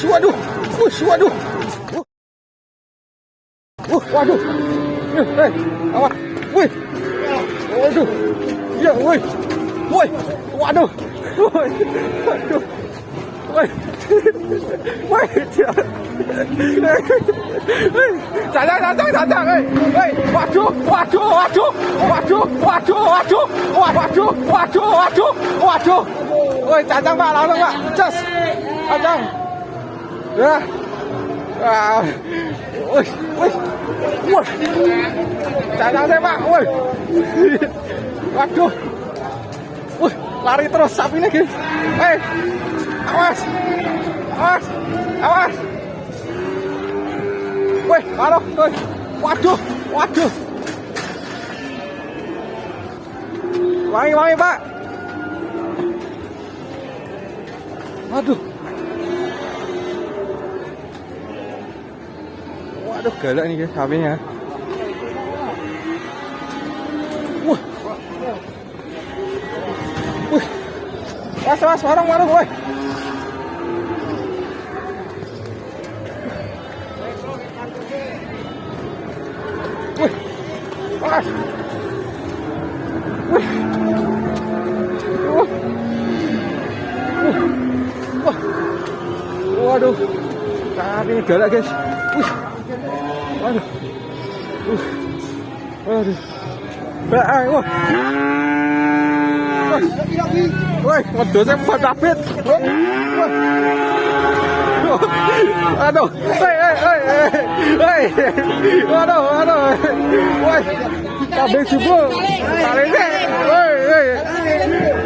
waduh. Waduh. Waduh. Awas. Wih. Waduh. Ya, wih. Wih. Waduh. Waduh. Wih. Wih. Jangan. Waduh. Woi, cacang Pak, langsung Pak. Cas. Cacang. Ya. Wih. Wah. Cacang saya Pak. Woi. Waduh. Wih, lari terus sapi ini, guys. Awas. Wih, halo. Waduh. Wangi Pak. Waduh, galak nih guys sapinya. Wah. Was, warung, woi. Was. Waduh, sapi ini galak guys. Waduh. Wah. Woi, wedhusnya Pak David. Aduh. Aduh. Woi. Kambing jebol. Tarine.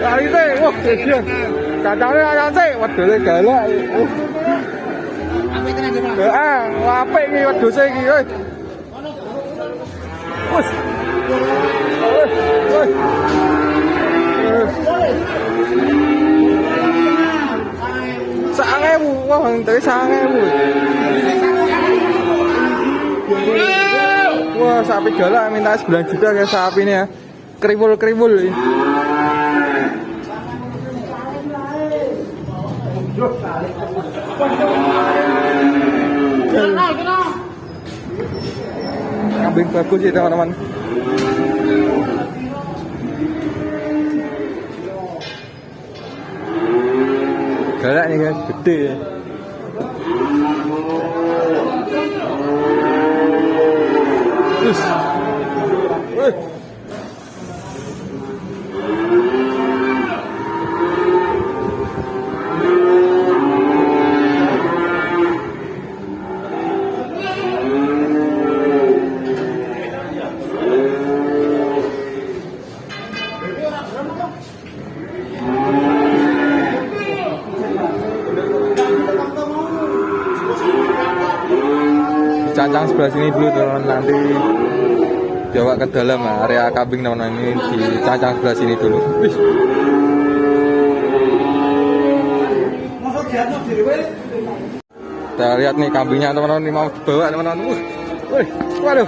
Tarine. Wah, kesian. Kacangnya ayam sih, wedhusnya galak. Apik iki wedhuse iki, woi. Wes. Woi. Sangewu, wah entek 1000. Wah, sapi galak minta 9 juta guys sapi ini ya. Kriwul ini. Kambing bagus ya teman-teman. Galak nih guys, gede. Terus. Cacang sebelah sini dulu teman, nanti bawa ke dalam area kambing teman-teman. Ini di cacang sebelah sini dulu. Kita lihat nih kambingnya teman-teman, ini mau dibawa teman-teman. Waduh.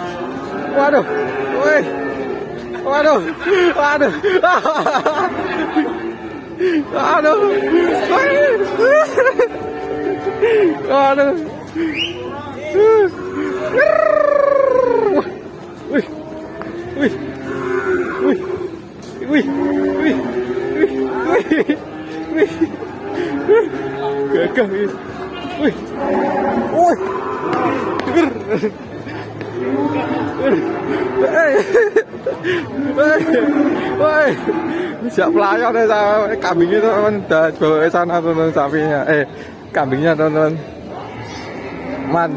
Gagah ini. Siap pelayan ya kambingnya teman-teman, udah bawa ke sana teman-teman sapinya. Kambingnya teman-teman. Man.